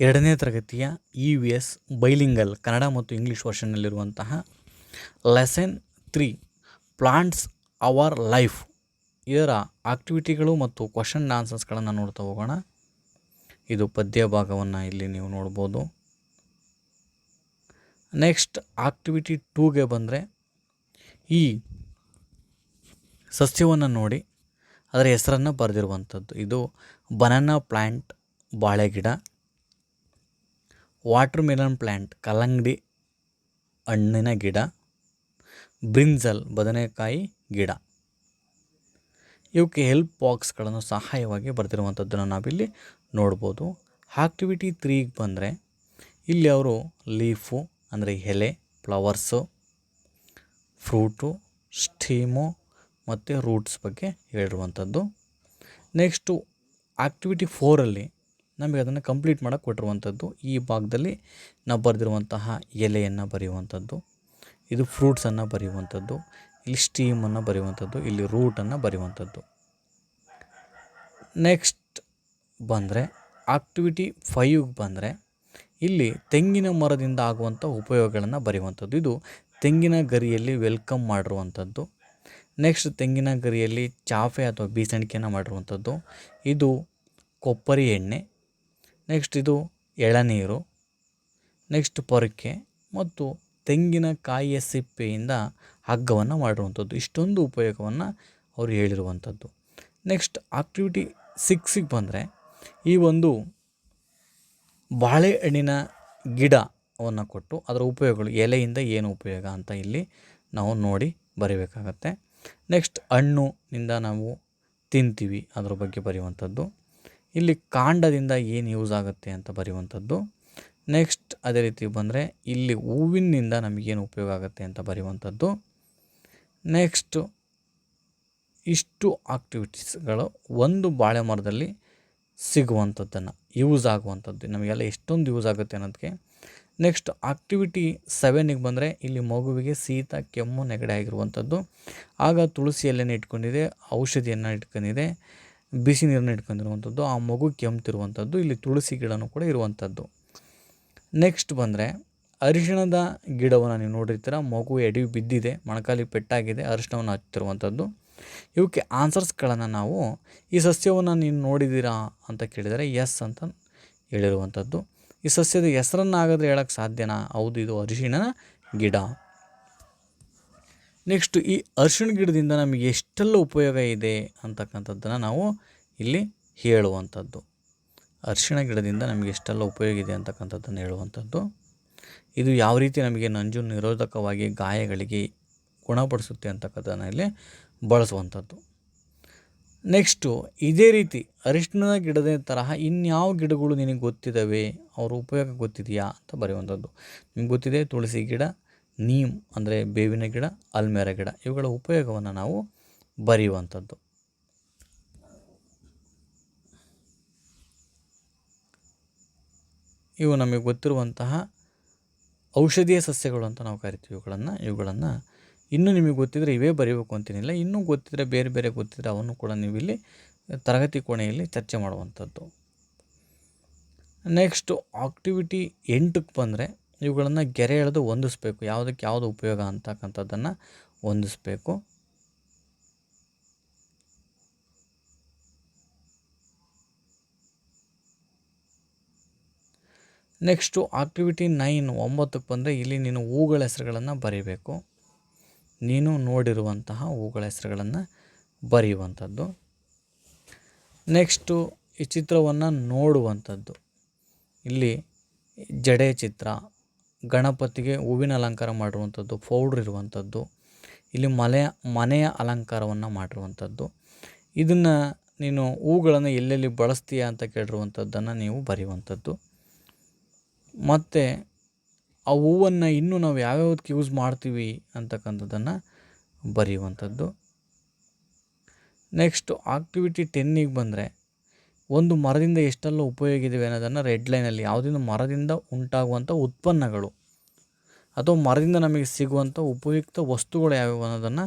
ಎರಡನೇ ತರಗತಿಯ EVS bilingual Kannada ಮತ್ತು ಇಂಗ್ಲೀಷ್ ವರ್ಷನ್ನಲ್ಲಿರುವಂತಹ ಲೆಸನ್ 3 ಪ್ಲಾಂಟ್ಸ್ ಅವರ್ ಲೈಫ್ ಇದರ ಆಕ್ಟಿವಿಟಿಗಳು ಮತ್ತು ಕ್ವಶನ್ ಆನ್ಸರ್ಸ್ಗಳನ್ನು ನೋಡ್ತಾ ಹೋಗೋಣ. ಇದು ಪದ್ಯ ಭಾಗವನ್ನು ಇಲ್ಲಿ ನೀವು ನೋಡ್ಬೋದು. ನೆಕ್ಸ್ಟ್ ಆಕ್ಟಿವಿಟಿ 2ಗೆ ಬಂದರೆ ಈ ಸಸ್ಯವನ್ನು ನೋಡಿ ಅದರ ಹೆಸರನ್ನು ಬರೆದಿರುವಂಥದ್ದು. ಇದು ಬನಾನಾ ಪ್ಲ್ಯಾಂಟ್ ಬಾಳೆ ಗಿಡ, ವಾಟರ್ ಮೆಲನ್ ಪ್ಲ್ಯಾಂಟ್ ಕಲ್ಲಂಗಡಿ ಹಣ್ಣಿನ ಗಿಡ, ಬ್ರಿಂಜಲ್ ಬದನೆಕಾಯಿ ಗಿಡ. ಇವಕ್ಕೆ ಹೆಲ್ಪ್ ಬಾಕ್ಸ್ಗಳನ್ನು ಸಹಾಯವಾಗಿ ಬರೆದಿರುವಂಥದ್ದನ್ನು ನಾವಿಲ್ಲಿ ನೋಡ್ಬೋದು. ಆಕ್ಟಿವಿಟಿ 3ಗೆ ಬಂದರೆ ಇಲ್ಲಿ ಅವರು ಲೀಫು ಅಂದರೆ ಎಲೆ, ಫ್ಲವರ್ಸು, ಫ್ರೂಟು, ಸ್ಟೀಮು ಮತ್ತು ರೂಟ್ಸ್ ಬಗ್ಗೆ ಹೇಳಿರುವಂಥದ್ದು. ನೆಕ್ಸ್ಟು ಆಕ್ಟಿವಿಟಿ 4ಅಲ್ಲಿ ನಮಗೆ ಅದನ್ನು ಕಂಪ್ಲೀಟ್ ಮಾಡೋಕ್ಕೆ ಕೊಟ್ಟಿರುವಂಥದ್ದು. ಈ ಭಾಗದಲ್ಲಿ ನಾವು ಬರೆದಿರುವಂತಹ ಎಲೆಯನ್ನು ಬರೆಯುವಂಥದ್ದು, ಇದು ಫ್ರೂಟ್ಸನ್ನು ಬರೆಯುವಂಥದ್ದು, ಇಲ್ಲಿ ಸ್ಟೀಮನ್ನು ಬರೆಯುವಂಥದ್ದು, ಇಲ್ಲಿ ರೂಟನ್ನು ಬರೆಯುವಂಥದ್ದು. ನೆಕ್ಸ್ಟ್ ಬಂದರೆ ಆಕ್ಟಿವಿಟಿ 5ಗೆ ಬಂದರೆ ಇಲ್ಲಿ ತೆಂಗಿನ ಮರದಿಂದ ಆಗುವಂಥ ಉಪಯೋಗಗಳನ್ನು ಬರೆಯುವಂಥದ್ದು. ಇದು ತೆಂಗಿನ ಗರಿಯಲ್ಲಿ ವೆಲ್ಕಮ್ ಮಾಡಿರುವಂಥದ್ದು. ನೆಕ್ಸ್ಟ್ ತೆಂಗಿನ ಗರಿಯಲ್ಲಿ ಚಾಫೆ ಅಥವಾ ಬೀಸಣಿಕೆಯನ್ನು ಮಾಡಿರುವಂಥದ್ದು. ಇದು ಕೊಬ್ಬರಿ ಎಣ್ಣೆ, ನೆಕ್ಸ್ಟ್ ಇದು ಎಳನೀರು, ನೆಕ್ಸ್ಟ್ ಪೊರಕೆ ಮತ್ತು ತೆಂಗಿನಕಾಯಿಯ ಸಿಪ್ಪೆಯಿಂದ ಹಗ್ಗವನ್ನು ಮಾಡಿರುವಂಥದ್ದು. ಇಷ್ಟೊಂದು ಉಪಯೋಗವನ್ನು ಅವರು ಹೇಳಿರುವಂಥದ್ದು. ನೆಕ್ಸ್ಟ್ ಆಕ್ಟಿವಿಟಿ 6ಗೆ ಬಂದರೆ ಈ ಒಂದು ಬಾಳೆಹಣ್ಣಿನ ಗಿಡವನ್ನು ಕೊಟ್ಟು ಅದರ ಉಪಯೋಗಗಳು, ಎಲೆಯಿಂದ ಏನು ಉಪಯೋಗ ಅಂತ ಇಲ್ಲಿ ನಾವು ನೋಡಿ ಬರೀಬೇಕಾಗತ್ತೆ. ನೆಕ್ಸ್ಟ್ ಹಣ್ಣುನಿಂದ ನಾವು ತಿಂತೀವಿ ಅದ್ರ ಬಗ್ಗೆ ಬರೆಯುವಂಥದ್ದು. ಇಲ್ಲಿ ಕಾಂಡದಿಂದ ಏನು ಯೂಸ್ ಆಗುತ್ತೆ ಅಂತ ಬರೆಯುವಂಥದ್ದು. ನೆಕ್ಸ್ಟ್ ಅದೇ ರೀತಿ ಬಂದರೆ ಇಲ್ಲಿ ಹೂವಿನಿಂದ ನಮಗೇನು ಉಪಯೋಗ ಆಗುತ್ತೆ ಅಂತ ಬರೆಯುವಂಥದ್ದು. ನೆಕ್ಸ್ಟು ಇಷ್ಟು ಆಕ್ಟಿವಿಟೀಸ್ಗಳು ಒಂದು ಬಾಳೆ ಮರದಲ್ಲಿ ಸಿಗುವಂಥದ್ದನ್ನು ಯೂಸ್ ಆಗುವಂಥದ್ದು ನಮಗೆಲ್ಲ ಎಷ್ಟೊಂದು ಯೂಸ್ ಆಗುತ್ತೆ ಅನ್ನೋದಕ್ಕೆ. ನೆಕ್ಸ್ಟ್ ಆಕ್ಟಿವಿಟಿ 7ಗೆ ಬಂದರೆ ಇಲ್ಲಿ ಮಗುವಿಗೆ ಶೀತ, ಕೆಮ್ಮು, ನೆಗಡಿ ಆಗಿರುವಂಥದ್ದು. ಆಗ ತುಳಸಿ ಎಲೆಯನ್ನು ಇಟ್ಕೊಂಡಿದೆ, ಔಷಧಿಯನ್ನು ಇಟ್ಕೊಂಡಿದೆ, ಬಿಸಿ ನೀರನ್ನು ಇಟ್ಕೊಂಡಿರುವಂಥದ್ದು. ಆ ಮಗು ಕೆಮ್ತಿರುವಂಥದ್ದು, ಇಲ್ಲಿ ತುಳಸಿ ಗಿಡನೂ ಕೂಡ ಇರುವಂಥದ್ದು. ನೆಕ್ಸ್ಟ್ ಬಂದರೆ ಅರಿಶಿಣದ ಗಿಡವನ್ನು ನೀವು ನೋಡಿರ್ತೀರ, ಮಗು ಎಡೆ ಬಿದ್ದಿದೆ, ಮೊಣಕಾಲಿಗೆ ಪೆಟ್ಟಾಗಿದೆ, ಅರಿಶಿಣವನ್ನು ಹಚ್ತಿರುವಂಥದ್ದು. ಇವಕ್ಕೆ ಆನ್ಸರ್ಸ್ಗಳನ್ನು ನಾವು ಈ ಸಸ್ಯವನ್ನು ನೀನು ನೋಡಿದ್ದೀರಾ ಅಂತ ಕೇಳಿದರೆ ಎಸ್ ಅಂತ ಹೇಳಿರುವಂಥದ್ದು. ಈ ಸಸ್ಯದ ಹೆಸರನ್ನು ಹಾಗಾದರೆ ಹೇಳೋಕ್ಕೆ ಸಾಧ್ಯನಾ? ಹೌದು, ಇದು ಅರಿಶಿಣದ ಗಿಡ. ನೆಕ್ಸ್ಟ್ ಈ ಅರಿಶಿಣ ಗಿಡದಿಂದ ನಮಗೆ ಎಷ್ಟೆಲ್ಲ ಉಪಯೋಗ ಇದೆ ಅಂತಕ್ಕಂಥದ್ದನ್ನು ನಾವು ಇಲ್ಲಿ ಹೇಳುವಂಥದ್ದು. ಅರಿಶಿಣ ಗಿಡದಿಂದ ನಮಗೆ ಎಷ್ಟೆಲ್ಲ ಉಪಯೋಗ ಇದೆ ಅಂತಕ್ಕಂಥದ್ದನ್ನು ಹೇಳುವಂಥದ್ದು. ಇದು ಯಾವ ರೀತಿ ನಮಗೆ ನಂಜು ನಿರೋಧಕವಾಗಿ ಗಾಯಗಳಿಗೆ ಗುಣಪಡಿಸುತ್ತೆ ಅಂತಕ್ಕಂಥದ್ದನ್ನು ಇಲ್ಲಿ ಬಳಸುವಂಥದ್ದು. ನೆಕ್ಸ್ಟು ಇದೇ ರೀತಿ ಅರಿಶಿಣದ ಗಿಡದ ತರಹ ಇನ್ಯಾವ ಗಿಡಗಳು ನಿನಗೆ ಗೊತ್ತಿದ್ದಾವೆ, ಅವ್ರ ಉಪಯೋಗ ಗೊತ್ತಿದೆಯಾ ಅಂತ ಬರೆಯುವಂಥದ್ದು. ನಿಮ್ಗೆ ಗೊತ್ತಿದೆ ತುಳಸಿ ಗಿಡ, ನೀಮ್ ಅಂದರೆ ಬೇವಿನ ಗಿಡ, ಅಲ್ಮೇರ ಗಿಡ, ಇವುಗಳ ಉಪಯೋಗವನ್ನು ನಾವು ಬರೆಯುವಂಥದ್ದು. ಇವು ನಮಗೆ ಗೊತ್ತಿರುವಂತಹ ಔಷಧೀಯ ಸಸ್ಯಗಳು ಅಂತ ನಾವು ಕರಿತೀವಿ ಇವುಗಳನ್ನು ಇನ್ನೂ ನಿಮಗೆ ಗೊತ್ತಿದ್ದರೆ ಇವೇ ಬರೀಬೇಕು ಅಂತೇನಿಲ್ಲ. ಇನ್ನೂ ಗೊತ್ತಿದ್ದರೆ ಬೇರೆ ಬೇರೆ ಗೊತ್ತಿದ್ದರೆ ಅವನ್ನು ಕೂಡ ನೀವು ಇಲ್ಲಿ ತರಗತಿ ಕೋಣೆಯಲ್ಲಿ ಚರ್ಚೆ ಮಾಡುವಂಥದ್ದು. ನೆಕ್ಸ್ಟು ಆಕ್ಟಿವಿಟಿ 8ಕ್ಕೆ ಬಂದರೆ ಇವುಗಳನ್ನು ಗೆರೆ ಎಳೆದು ಹೊಂದಿಸ್ಬೇಕು, ಯಾವುದಕ್ಕೆ ಯಾವುದು ಉಪಯೋಗ ಅಂತಕ್ಕಂಥದ್ದನ್ನು ಹೊಂದಿಸ್ಬೇಕು. ನೆಕ್ಸ್ಟು ಆಕ್ಟಿವಿಟಿ 9ಕ್ಕೆ ಬಂದರೆ ಇಲ್ಲಿ ನೀನು ಹೂಗಳ ಹೆಸರುಗಳನ್ನು ಬರೀಬೇಕು. ನೀನು ನೋಡಿರುವಂತಹ ಹೂಗಳ ಹೆಸರುಗಳನ್ನು ಬರೆಯುವಂಥದ್ದು. ನೆಕ್ಸ್ಟು ಈ ಚಿತ್ರವನ್ನು ನೋಡುವಂಥದ್ದು. ಇಲ್ಲಿ ಜಡೆ ಚಿತ್ರ, ಗಣಪತಿಗೆ ಹೂವಿನ ಅಲಂಕಾರ ಮಾಡಿರುವಂಥದ್ದು, ಪೌಡ್ರ್ ಇರುವಂಥದ್ದು, ಇಲ್ಲಿ ಮನೆಯ ಅಲಂಕಾರವನ್ನು ಮಾಡಿರುವಂಥದ್ದು. ಇದನ್ನು ನೀನು ಹೂಗಳನ್ನು ಎಲ್ಲೆಲ್ಲಿ ಬಳಸ್ತೀಯಾ ಅಂತ ಕೇಳಿರುವಂಥದ್ದನ್ನು ನೀವು ಬರೆಯುವಂಥದ್ದು. ಮತ್ತು ಆ ಹೂವನ್ನು ಇನ್ನೂ ನಾವು ಯಾವ್ಯಾವುದಕ್ಕೆ ಯೂಸ್ ಮಾಡ್ತೀವಿ ಅಂತಕ್ಕಂಥದ್ದನ್ನು ಬರೆಯುವಂಥದ್ದು. ನೆಕ್ಸ್ಟು ಆಕ್ಟಿವಿಟಿ 10ಗೆ ಬಂದರೆ ಒಂದು ಮರದಿಂದ ಎಷ್ಟೆಲ್ಲ ಉಪಯೋಗ ಇದ್ದಾವೆ ಅನ್ನೋದನ್ನು ರೆಡ್ ಲೈನಲ್ಲಿ ಯಾವುದರಿಂದ ಮರದಿಂದ ಉಂಟಾಗುವಂಥ ಉತ್ಪನ್ನಗಳು ಅಥವಾ ಮರದಿಂದ ನಮಗೆ ಸಿಗುವಂಥ ಉಪಯುಕ್ತ ವಸ್ತುಗಳು ಯಾವ್ಯಾವು ಅನ್ನೋದನ್ನು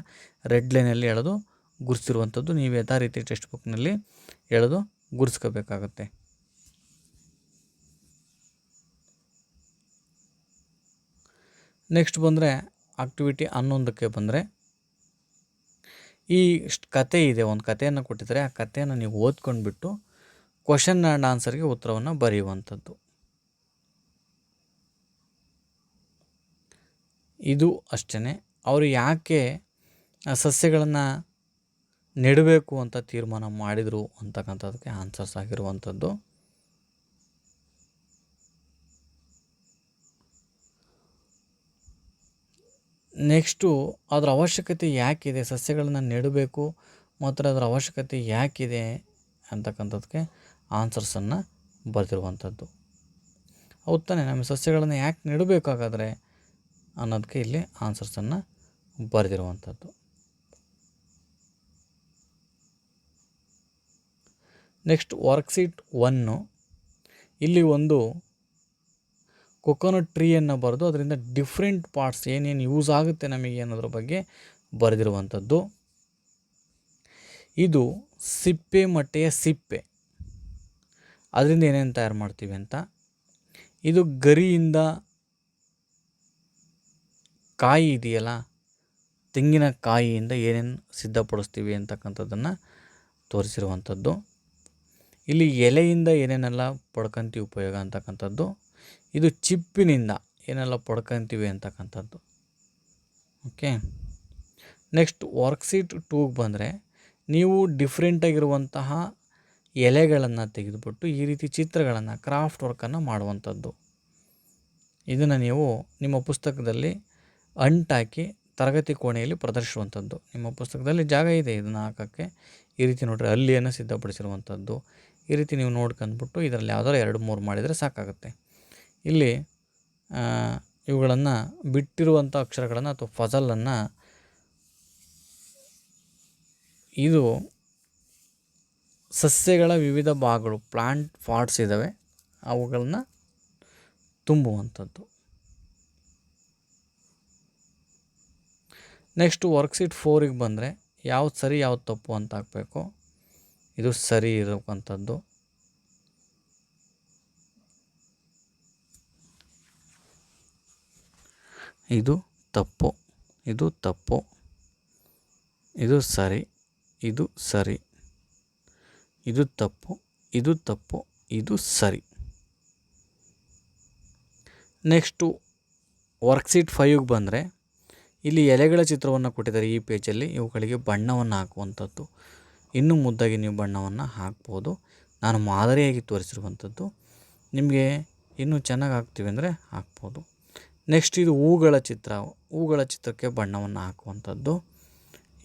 ರೆಡ್ ಲೈನಲ್ಲಿ ಎಳೆದು ಗುರುತಿಸಿರುವಂಥದ್ದು. ನೀವು ಯಥಾ ರೀತಿ ಟೆಕ್ಸ್ಟ್ ಬುಕ್ನಲ್ಲಿ ಎಳೆದು ಗುರುತಿಸ್ಕೋಬೇಕಾಗತ್ತೆ. ನೆಕ್ಸ್ಟ್ ಬಂದರೆ ಆಕ್ಟಿವಿಟಿ 11ಕ್ಕೆ ಬಂದರೆ ಈ ಕತೆ ಇದೆ, ಒಂದು ಕಥೆಯನ್ನು ಕೊಟ್ಟಿದ್ದಾರೆ. ಆ ಕಥೆಯನ್ನು ನೀವು ಓದ್ಕೊಂಡ್ಬಿಟ್ಟು ಕ್ವಶನ್ ಆ್ಯಂಡ್ ಆನ್ಸರ್ಗೆ ಉತ್ತರವನ್ನು ಬರೆಯುವಂಥದ್ದು. ಇದು ಅಷ್ಟೇ. ಅವರು ಯಾಕೆ ಸಸ್ಯಗಳನ್ನು ನೆಡಬೇಕು ಅಂತ ತೀರ್ಮಾನ ಮಾಡಿದರು ಅಂತಕ್ಕಂಥದ್ದಕ್ಕೆ ಆನ್ಸರ್ಸ್ ಆಗಿರುವಂಥದ್ದು. ನೆಕ್ಸ್ಟು ಅದರ ಅವಶ್ಯಕತೆ ಯಾಕಿದೆ, ಸಸ್ಯಗಳನ್ನು ನೆಡಬೇಕು ಮತ್ತು ಅದರ ಅವಶ್ಯಕತೆ ಯಾಕಿದೆ ಅಂತಕ್ಕಂಥದ್ದಕ್ಕೆ ಆನ್ಸರ್ಸನ್ನು ಬರೆದಿರುವಂಥದ್ದು. ಹೌದು ತಾನೆ, ನಮ್ಮ ಸಸ್ಯಗಳನ್ನು ಯಾಕೆ ನೆಡಬೇಕಾಗಾದರೆ ಅನ್ನೋದಕ್ಕೆ ಇಲ್ಲಿ ಆನ್ಸರ್ಸನ್ನು ಬರೆದಿರುವಂಥದ್ದು. ನೆಕ್ಸ್ಟ್ ವರ್ಕ್ಶೀಟ್ 1 ಇಲ್ಲಿ ಒಂದು ಕೊಕೊನಟ್ ಟ್ರೀಯನ್ನು ಬರೆದು ಅದರಿಂದ ಡಿಫ್ರೆಂಟ್ ಪಾರ್ಟ್ಸ್ ಏನೇನು ಯೂಸ್ ಆಗುತ್ತೆ ನಮಗೆ ಅನ್ನೋದ್ರ ಬಗ್ಗೆ ಬರೆದಿರುವಂಥದ್ದು. ಇದು ಸಿಪ್ಪೆ ಮಟ್ಟೆಯ ಸಿಪ್ಪೆ, ಅದರಿಂದ ಏನೇನು ತಯಾರು ಮಾಡ್ತೀವಿ ಅಂತ. ಇದು ಗರಿಯಿಂದ ಕಾಯಿ ಇದೆಯಲ್ಲ, ತೆಂಗಿನ ಕಾಯಿಯಿಂದ ಏನೇನು ಸಿದ್ಧಪಡಿಸ್ತೀವಿ ಅಂತಕ್ಕಂಥದ್ದನ್ನು ತೋರಿಸಿರುವಂಥದ್ದು. ಇಲ್ಲಿ ಎಲೆಯಿಂದ ಏನೇನೆಲ್ಲ ಪಡ್ಕೊಂತೀವಿ ಉಪಯೋಗ ಅಂತಕ್ಕಂಥದ್ದು. ಇದು ಚಿಪ್ಪಿನಿಂದ ಏನೆಲ್ಲ ಪಡ್ಕೊಂತೀವಿ ಅಂತಕ್ಕಂಥದ್ದು. ಓಕೆ. ನೆಕ್ಸ್ಟ್ ವರ್ಕ್ಶೀಟ್ 2ಗೆ ಬಂದರೆ ನೀವು ಡಿಫ್ರೆಂಟಾಗಿರುವಂತಹ ಎಲೆಗಳನ್ನು ತೆಗೆದುಬಿಟ್ಟು ಈ ರೀತಿ ಚಿತ್ರಗಳನ್ನು, ಕ್ರಾಫ್ಟ್ ವರ್ಕನ್ನು ಮಾಡುವಂಥದ್ದು. ಇದನ್ನು ನೀವು ನಿಮ್ಮ ಪುಸ್ತಕದಲ್ಲಿ ಅಂಟಾಕಿ ತರಗತಿ ಕೋಣೆಯಲ್ಲಿ ಪ್ರದರ್ಶಿಸುವಂಥದ್ದು. ನಿಮ್ಮ ಪುಸ್ತಕದಲ್ಲಿ ಜಾಗ ಇದೆ ಇದನ್ನು ಹಾಕೋಕ್ಕೆ. ಈ ರೀತಿ ನೋಡಿರಿ, ಹಲ್ಲಿಯನ್ನು ಸಿದ್ಧಪಡಿಸಿರುವಂಥದ್ದು. ಈ ರೀತಿ ನೀವು ನೋಡ್ಕೊಂಡ್ಬಿಟ್ಟು ಇದರಲ್ಲಿ ಯಾವ್ದಾದ್ರು 2-3 ಮಾಡಿದರೆ ಸಾಕಾಗುತ್ತೆ. ಇಲ್ಲಿ ಇವುಗಳನ್ನು ಬಿಟ್ಟಿರುವಂಥ ಅಕ್ಷರಗಳನ್ನು ಅಥವಾ ಫಜಲನ್ನು, ಇದು ಸಸ್ಯಗಳ ವಿವಿಧ ಭಾಗಗಳು, ಪ್ಲಾಂಟ್ ಪಾರ್ಟ್ಸ್ ಇದ್ದಾವೆ, ಅವುಗಳನ್ನ ತುಂಬುವಂಥದ್ದು. ನೆಕ್ಸ್ಟು ವರ್ಕ್ಶೀಟ್ 4ಗೆ ಬಂದರೆ ಯಾವ್ದು ಸರಿ ಯಾವ್ದು ತಪ್ಪು ಅಂತ ಹಾಕಬೇಕು. ಇದು ಸರಿ ಇರುವಂಥದ್ದು. ಇದು ತಪ್ಪು, ಇದು ತಪ್ಪು, ಇದು ಸರಿ, ಇದು ಸರಿ, ಇದು ತಪ್ಪು, ಇದು ತಪ್ಪು, ಇದು ಸರಿ. ನೆಕ್ಸ್ಟು ವರ್ಕ್ಶೀಟ್ 5ಗೆ ಬಂದರೆ ಇಲ್ಲಿ ಎಲೆಗಳ ಚಿತ್ರವನ್ನು ಕೊಟ್ಟಿದ್ದಾರೆ ಈ ಪೇಜಲ್ಲಿ. ಇವುಗಳಿಗೆ ಬಣ್ಣವನ್ನು ಹಾಕುವಂಥದ್ದು. ಇನ್ನೂ ಮುದ್ದಾಗಿ ನೀವು ಬಣ್ಣವನ್ನು ಹಾಕ್ಬೋದು. ನಾನು ಮಾದರಿಯಾಗಿ ತೋರಿಸಿರುವಂಥದ್ದು. ನಿಮಗೆ ಇನ್ನೂ ಚೆನ್ನಾಗಿ ಹಾಕ್ತೀವಿ ಅಂದರೆ ಹಾಕ್ಬೋದು. ನೆಕ್ಸ್ಟ್ ಇದು ಹೂಗಳ ಚಿತ್ರ, ಹೂಗಳ ಚಿತ್ರಕ್ಕೆ ಬಣ್ಣವನ್ನು ಹಾಕುವಂಥದ್ದು.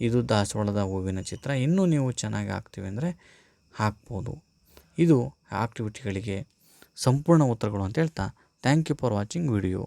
ಇದು ದಾಸವಾಳದ ಹೂವಿನ ಚಿತ್ರ. ಇನ್ನೂ ನೀವು ಚೆನ್ನಾಗಿ ಹಾಕ್ತೀವಿ ಅಂದರೆ ಹಾಕ್ಬೋದು. ಇದು ಆಕ್ಟಿವಿಟಿಗಳಿಗೆ ಸಂಪೂರ್ಣ ಉತ್ತರಗಳು ಅಂತ ಹೇಳ್ತಾ, thank you for watching video.